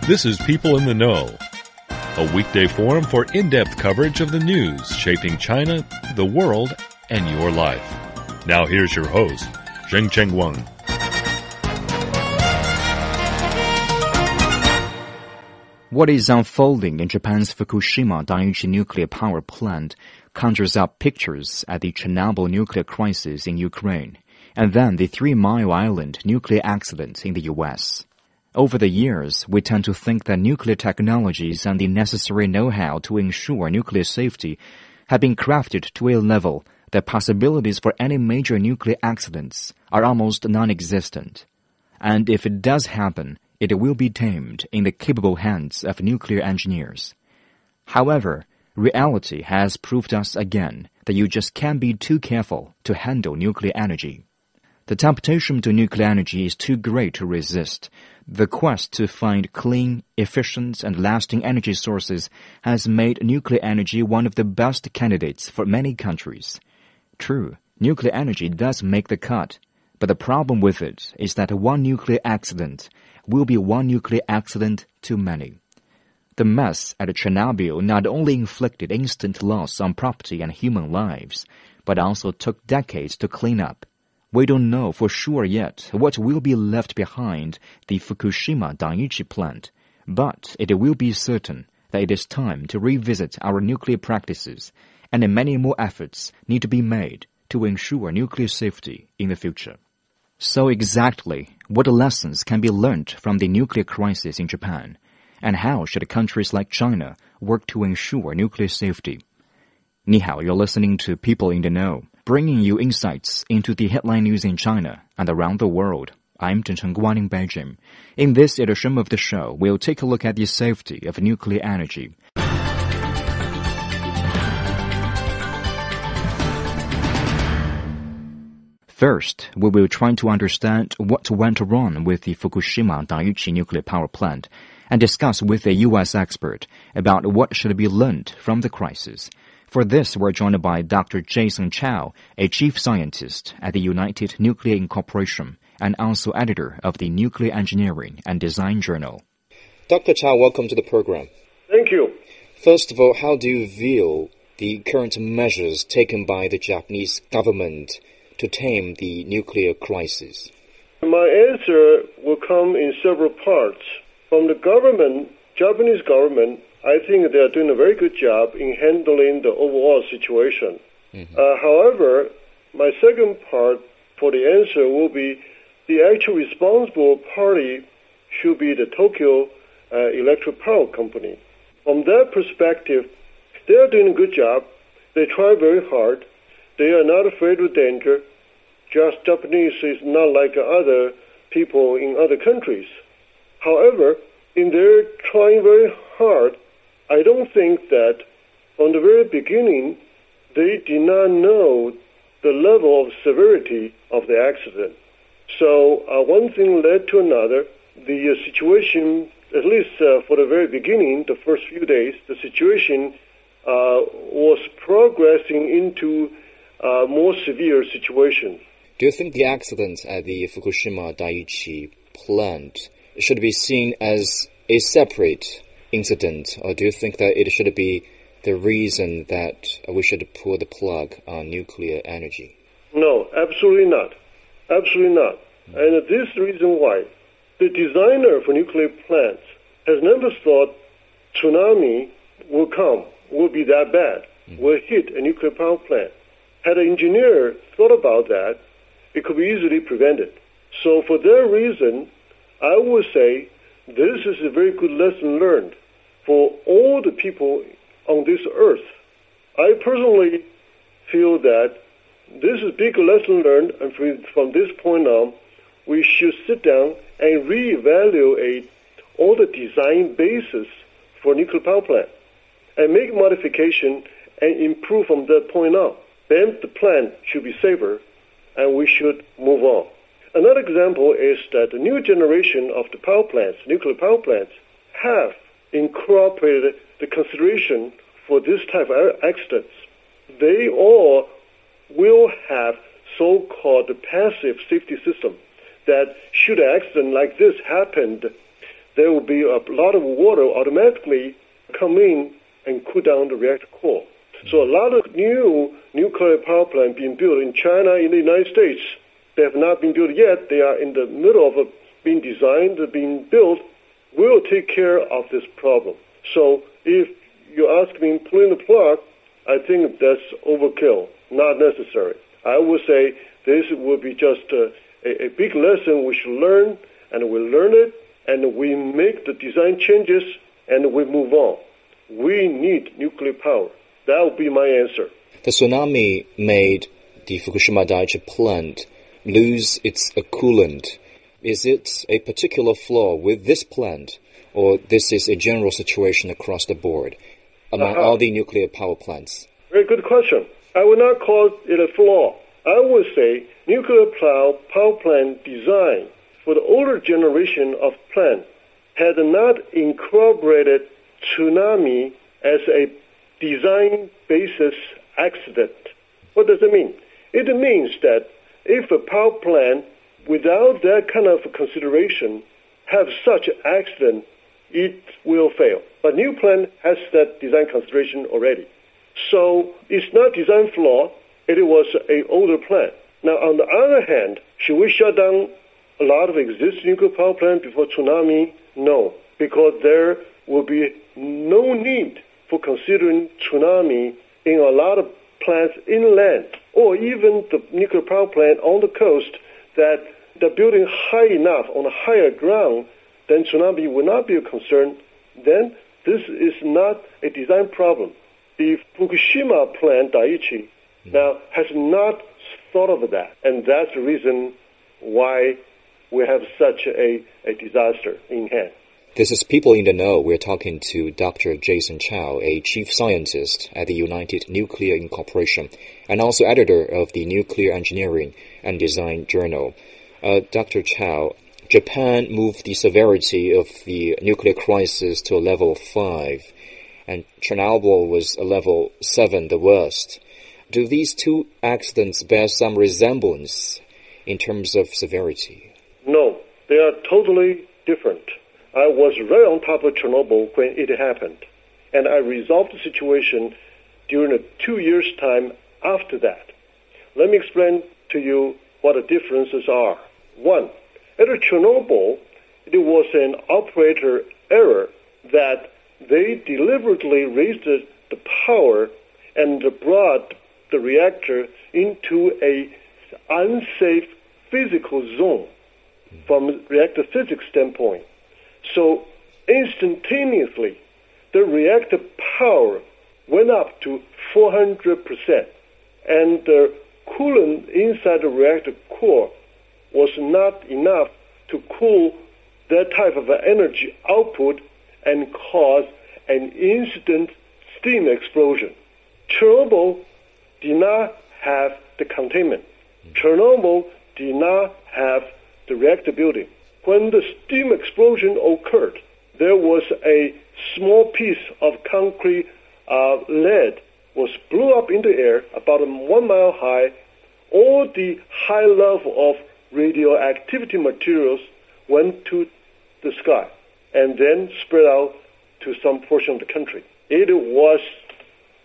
This is People in the Know, a weekday forum for in-depth coverage of the news shaping China, the world, and your life. Now here's your host, Zheng Wang. What is unfolding in Japan's Fukushima Daiichi nuclear power plant conjures up pictures at the Chernobyl nuclear crisis in Ukraine, and then the 3 Mile Island nuclear accident in the U.S. Over the years, we tend to think that nuclear technologies and the necessary know-how to ensure nuclear safety have been crafted to a level that possibilities for any major nuclear accidents are almost non-existent. And if it does happen, it will be tamed in the capable hands of nuclear engineers. However, reality has proved us again that you just can't be too careful to handle nuclear energy. The temptation to nuclear energy is too great to resist. The quest to find clean, efficient, and lasting energy sources has made nuclear energy one of the best candidates for many countries. True, nuclear energy does make the cut, but the problem with it is that one nuclear accident will be one nuclear accident too many. The mess at Chernobyl not only inflicted instant loss on property and human lives, but also took decades to clean up. We don't know for sure yet what will be left behind the Fukushima Daiichi plant, but it will be certain that it is time to revisit our nuclear practices, and many more efforts need to be made to ensure nuclear safety in the future. So exactly, what lessons can be learned from the nuclear crisis in Japan, and how should countries like China work to ensure nuclear safety? 你好, you're listening to People in the Know, bringing you insights into the headline news in China and around the world. I'm Zheng Wang in Beijing. In this edition of the show, we'll take a look at the safety of nuclear energy. First, we will try to understand what went wrong with the Fukushima Daiichi nuclear power plant and discuss with a U.S. expert about what should be learned from the crisis. For this, we're joined by Dr. Jason Chao, a chief scientist at the United Nuclear Incorporation and also editor of the Nuclear Engineering and Design Journal. Dr. Chao, welcome to the program. Thank you. First of all, how do you view the current measures taken by the Japanese government to tame the nuclear crisis? My answer will come in several parts. From the government, Japanese government, I think they are doing a very good job in handling the overall situation. However, my second part for the answer will be the actual responsible party should be the Tokyo Electric Power Company. From that perspective, they are doing a good job. They try very hard. They are not afraid of danger. Just Japanese is not like other people in other countries. However, in their trying very hard, I don't think that from the very beginning they did not know the level of severity of the accident. So one thing led to another. The situation, at least for the very beginning, the first few days, the situation was progressing into a more severe situation. Do you think the accident at the Fukushima Daiichi plant should be seen as a separate incident, or do you think that it should be the reason that we should pull the plug on nuclear energy? No, absolutely not. Absolutely not. And this is the reason why. The designer for nuclear plants has never thought tsunami will come, will be that bad, will hit a nuclear power plant. Had an engineer thought about that, it could be easily prevented. So for that reason, I would say this is a very good lesson learned for all the people on this earth. I personally feel that this is a big lesson learned, and from this point on, we should sit down and reevaluate all the design basis for nuclear power plant and make modification and improve from that point on. Then the plant should be safer, and we should move on. Another example is that the new generation of the power plants, nuclear power plants, have incorporated the consideration for this type of accidents. They all will have so-called passive safety system that should an accident like this happen, there will be a lot of water automatically come in and cool down the reactor core. So a lot of new nuclear power plants being built in China, in the United States, they have not been built yet. They are in the middle of being designed, being built, will take care of this problem. So if you ask me pulling the plug, I think that's overkill, not necessary. I would say this would be just a big lesson we should learn, and we learn it, and we make the design changes, and we move on. We need nuclear power. That would be my answer. The tsunami made the Fukushima Daiichi plant lose its coolant. Is it a particular flaw with this plant, or this is a general situation across the board among all the nuclear power plants? Very good question. I would not call it a flaw. I would say nuclear power plant design for the older generation of plant had not incorporated tsunami as a design basis accident. What does it mean? It means that if a power plant without that kind of consideration have such accident, it will fail. But new plant has that design consideration already. So it's not design flaw, it was an older plant. Now on the other hand, should we shut down a lot of existing nuclear power plants before tsunami? No, because there will be no need for considering tsunami in a lot of plants inland, or even the nuclear power plant on the coast that they're building high enough on a higher ground, then tsunami will not be a concern. Then this is not a design problem. The Fukushima plant, Daiichi, now has not thought of that, and that's the reason why we have such a disaster in hand. This is People in the Know. We're talking to Dr. Jason Chao, a chief scientist at the United Nuclear Incorporation and also editor of the Nuclear Engineering and Design Journal. Dr. Chao, Japan moved the severity of the nuclear crisis to a level 5, and Chernobyl was a level 7, the worst. Do these two accidents bear some resemblance in terms of severity? No, they are totally different. I was right on top of Chernobyl when it happened, and I resolved the situation during the 2 years' time after that. Let me explain to you what the differences are. One, at Chernobyl, it was an operator error that they deliberately raised the power and brought the reactor into a unsafe physical zone from a reactor physics standpoint. So instantaneously, the reactor power went up to 400%, and the coolant inside the reactor core was not enough to cool that type of energy output and cause an instant steam explosion. Chernobyl did not have the containment. Chernobyl did not have the reactor building. When the steam explosion occurred, there was a small piece of concrete lead was blew up in the air about 1 mile high. All the high level of radioactivity materials went to the sky and then spread out to some portion of the country. It was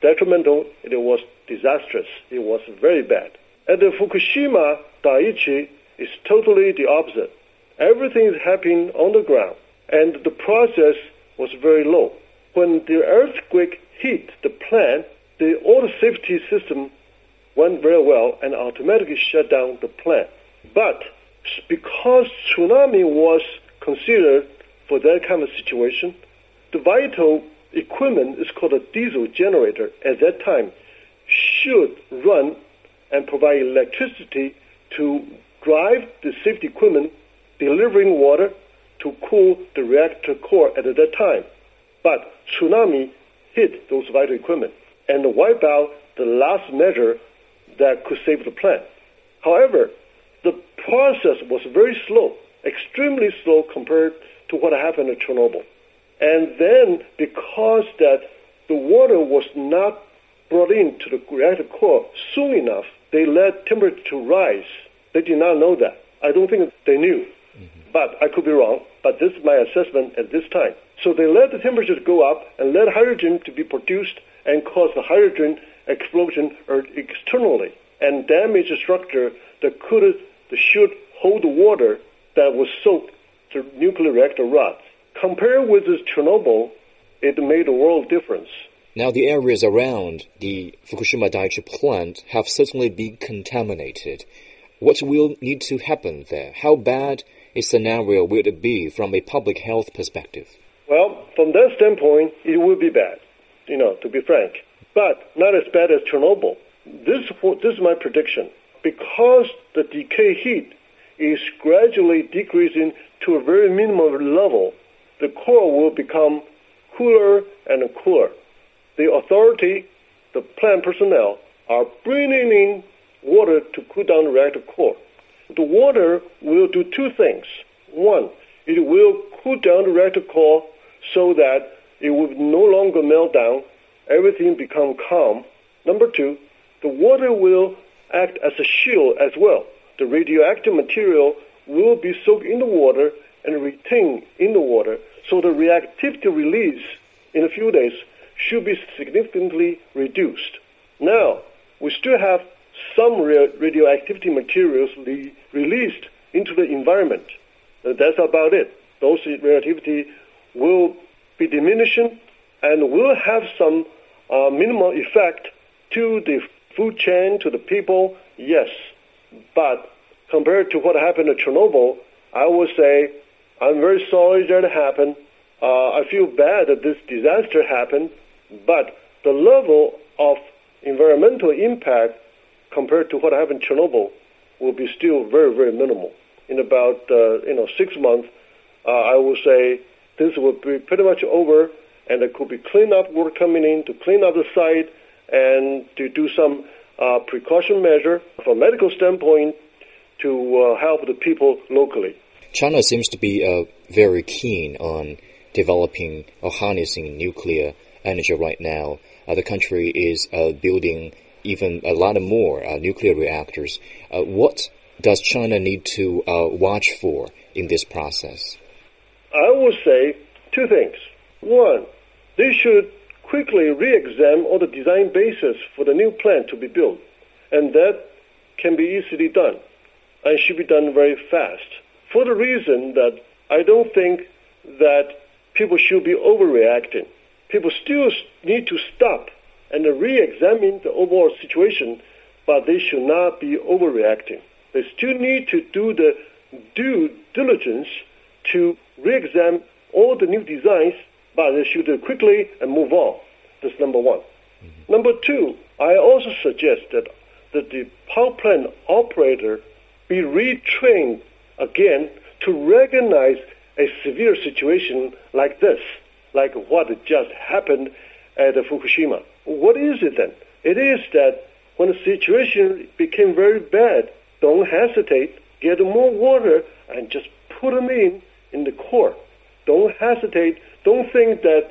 detrimental. It was disastrous. It was very bad. At the Fukushima Daiichi, it's totally the opposite. Everything is happening on the ground, and the process was very low. When the earthquake hit the plant, all the safety system went very well and automatically shut down the plant. But because tsunami was considered for that kind of situation, the vital equipment is called a diesel generator at that time should run and provide electricity to drive the safety equipment delivering water to cool the reactor core at that time. But tsunami hit those vital equipment and wiped out the last measure that could save the plant. However, the process was very slow, extremely slow compared to what happened at Chernobyl. And then because that the water was not brought into the reactor core soon enough, they let temperature to rise. They did not know that. I don't think they knew. but I could be wrong, but this is my assessment at this time. So they let the temperature go up and let hydrogen to be produced and cause the hydrogen explosion externally and damage the structure that should hold the water that was soaked to nuclear reactor rods. Compared with this Chernobyl, it made a world difference. Now, the areas around the Fukushima Daiichi plant have certainly been contaminated. What will need to happen there? How bad a scenario will it be from a public health perspective? Well, from that standpoint, it will be bad, to be frank, but not as bad as Chernobyl. This is my prediction. Because the decay heat is gradually decreasing to a very minimum level, the core will become cooler and cooler. The authority, the plant personnel, are bringing in water to cool down the reactor core. The water will do two things. One, it will cool down the reactor core so that it will no longer melt down, everything become calm. Number two, the water will act as a shield as well. The radioactive material will be soaked in the water and retained in the water, so the reactivity release in a few days should be significantly reduced. Now, we still have some radioactivity materials released into the environment. That's about it. Those radioactivity will be diminishing and will have some minimal effect to the food chain, to the people, yes. But compared to what happened at Chernobyl, I would say I'm very sorry that it happened. I feel bad that this disaster happened, but the level of environmental impact compared to what happened in Chernobyl will be still very, very minimal. In about 6 months, I will say this will be pretty much over, and there could be cleanup work coming in to clean up the site and to do some precaution measure from a medical standpoint to help the people locally. China seems to be very keen on developing or harnessing nuclear energy right now. The country is building even a lot more nuclear reactors. What does China need to watch for in this process? I would say two things. One, they should quickly re-examine all the design basis for the new plant to be built, and that can be easily done and should be done very fast. For the reason that I don't think that people should be overreacting. People still need to stop and re-examine the overall situation, but they should not be overreacting. They still need to do the due diligence to re-examine all the new designs, but they should do it quickly and move on. That's number one. Mm-hmm. Number two, I also suggest that the power plant operator be retrained again to recognize a severe situation like this, like what just happened at Fukushima. What is it then? It is that when the situation became very bad, don't hesitate, get more water and just put them in the core. Don't hesitate. Don't think that,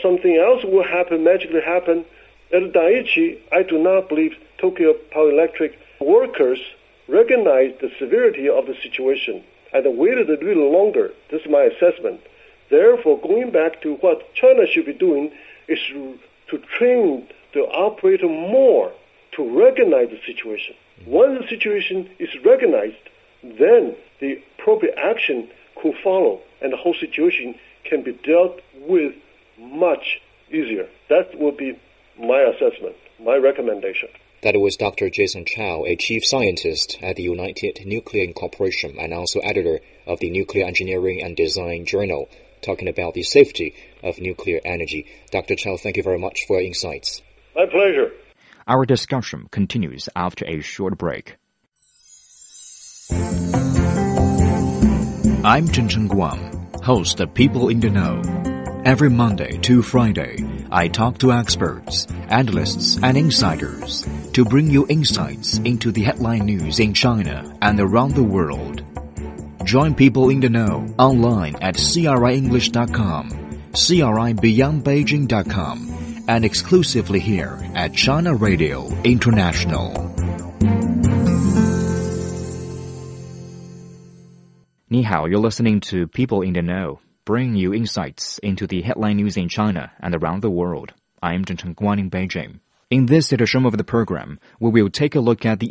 something else will happen, magically happen. At Daiichi, I do not believe Tokyo Power Electric workers recognize the severity of the situation and waited a little longer. This is my assessment. Therefore, going back to what China should be doing is to train the operator more to recognize the situation. Once the situation is recognized, then the appropriate action could follow, and the whole situation can be dealt with much easier. That would be my assessment, my recommendation. That was Dr. Jason Chao, a chief scientist at the United Nuclear Incorporation and also editor of the Nuclear Engineering and Design Journal, talking about the safety of nuclear energy. Dr. Chao, thank you very much for your insights. My pleasure. Our discussion continues after a short break. I'm Chen Guang, host of People in the Know. Every Monday to Friday, I talk to experts, analysts, and insiders to bring you insights into the headline news in China and around the world. Join People in the Know online at CRIEnglish.com, CRIBeyondBeijing.com, and exclusively here at China Radio International. Ni hao, you're listening to People in the Know, bringing you insights into the headline news in China and around the world. I'm Zheng Guan in Beijing. In this edition of the program, we will take a look at the